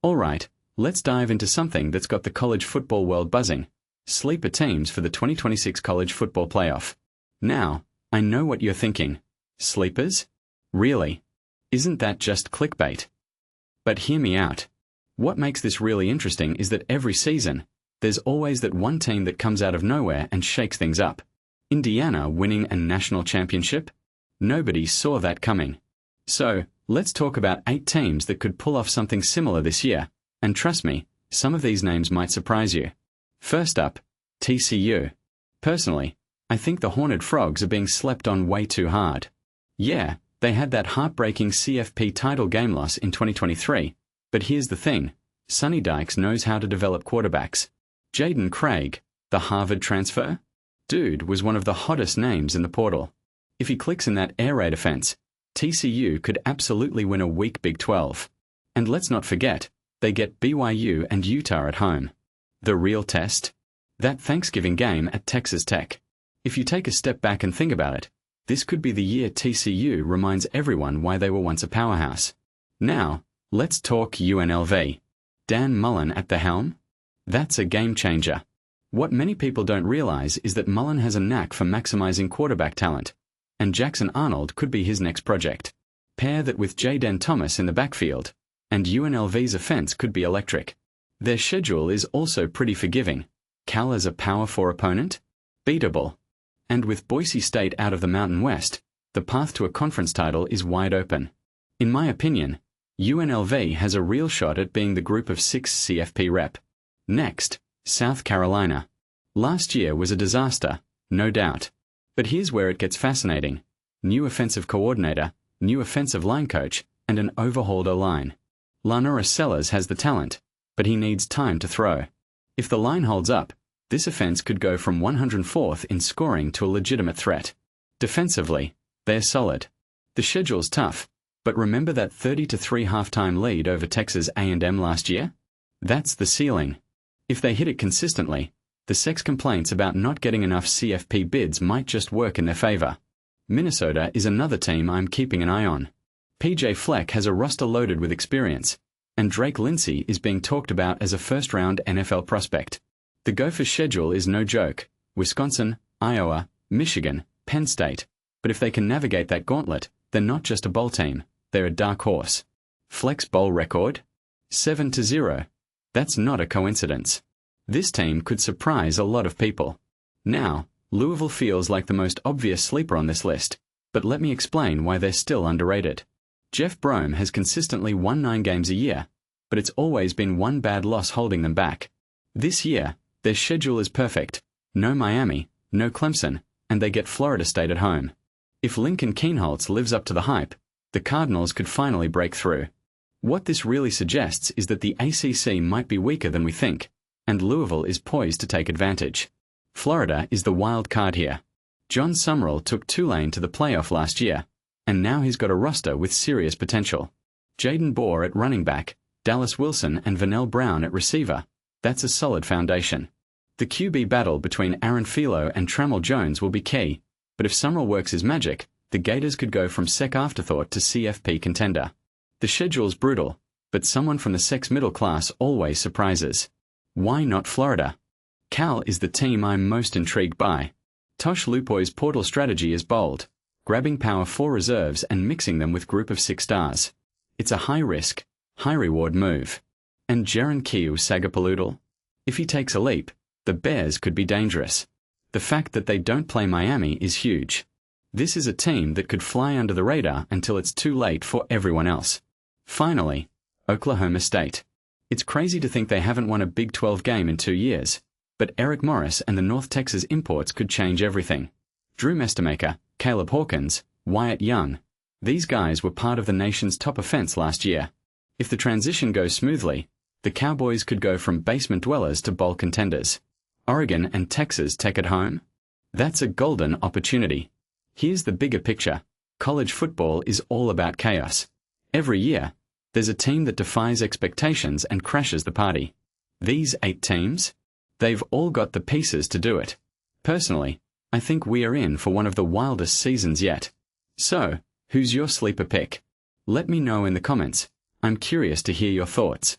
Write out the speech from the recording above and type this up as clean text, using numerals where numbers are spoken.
Alright, let's dive into something that's got the college football world buzzing. Sleeper teams for the 2026 college football playoff. Now, I know what you're thinking. Sleepers? Really? Isn't that just clickbait? But hear me out. What makes this really interesting is that every season, there's always that one team that comes out of nowhere and shakes things up. Indiana winning a national championship? Nobody saw that coming. So, let's talk about 8 teams that could pull off something similar this year, and trust me, some of these names might surprise you. First up, TCU. Personally, I think the Horned Frogs are being slept on way too hard. Yeah, they had that heartbreaking CFP title game loss in 2023, but here's the thing, Sonny Dykes knows how to develop quarterbacks. Jaden Craig, the Harvard transfer? Dude was one of the hottest names in the portal. If he clicks in that air raid offense, TCU could absolutely win a weak Big 12. And let's not forget, they get BYU and Utah at home. The real test? That Thanksgiving game at Texas Tech. If you take a step back and think about it, this could be the year TCU reminds everyone why they were once a powerhouse. Now, let's talk UNLV. Dan Mullen at the helm? That's a game changer. What many people don't realize is that Mullen has a knack for maximizing quarterback talent, and Jackson Arnold could be his next project. Pair that with Jayden Thomas in the backfield, and UNLV's offense could be electric. Their schedule is also pretty forgiving. Cal as a Power 4 opponent? Beatable. And with Boise State out of the Mountain West, the path to a conference title is wide open. In my opinion, UNLV has a real shot at being the group of 6 CFP rep. Next, South Carolina. Last year was a disaster, no doubt. But here's where it gets fascinating. New offensive coordinator, new offensive line coach, and an overhauled O-line. Lanora Sellers has the talent, but he needs time to throw. If the line holds up, this offense could go from 104th in scoring to a legitimate threat. Defensively, they're solid. The schedule's tough, but remember that 30-3 halftime lead over Texas A&M last year? That's the ceiling. If they hit it consistently, the Sec's complaints about not getting enough CFP bids might just work in their favor. Minnesota is another team I'm keeping an eye on. PJ Fleck has a roster loaded with experience, and Drake Lindsey is being talked about as a first-round NFL prospect. The Gophers' schedule is no joke. Wisconsin, Iowa, Michigan, Penn State. But if they can navigate that gauntlet, they're not just a bowl team, they're a dark horse. Fleck's bowl record? 7-0. That's not a coincidence. This team could surprise a lot of people. Now, Louisville feels like the most obvious sleeper on this list, but let me explain why they're still underrated. Jeff Brome has consistently won 9 games a year, but it's always been one bad loss holding them back. This year, their schedule is perfect. No Miami, no Clemson, and they get Florida State at home. If Lincoln Kienholz lives up to the hype, the Cardinals could finally break through. What this really suggests is that the ACC might be weaker than we think, and Louisville is poised to take advantage. Florida is the wild card here. John Summerall took Tulane to the playoff last year, and now he's got a roster with serious potential. Jaden Bohr at running back, Dallas Wilson and Vernell Brown at receiver. That's a solid foundation. The QB battle between Aaron Philo and Trammell Jones will be key, but if Summerall works his magic, the Gators could go from Sec afterthought to CFP contender. The schedule's brutal, but someone from the Sec's middle class always surprises. Why not Florida? Cal is the team I'm most intrigued by. Tosh Lupoi's portal strategy is bold, grabbing Power 4 reserves and mixing them with group of 6 stars. It's a high-risk, high-reward move. And Jaron Sagapaloodle? If he takes a leap, the Bears could be dangerous. The fact that they don't play Miami is huge. This is a team that could fly under the radar until it's too late for everyone else. Finally, Oklahoma State. It's crazy to think they haven't won a Big 12 game in 2 years, but Eric Morris and the North Texas imports could change everything. Drew Mestamaker, Caleb Hawkins, Wyatt Young. These guys were part of the nation's top offense last year. If the transition goes smoothly, the Cowboys could go from basement dwellers to bowl contenders. Oregon and Texas Tech at home? That's a golden opportunity. Here's the bigger picture. College football is all about chaos. Every year, there's a team that defies expectations and crashes the party. These 8 teams? They've all got the pieces to do it. Personally, I think we are in for one of the wildest seasons yet. So, who's your sleeper pick? Let me know in the comments. I'm curious to hear your thoughts.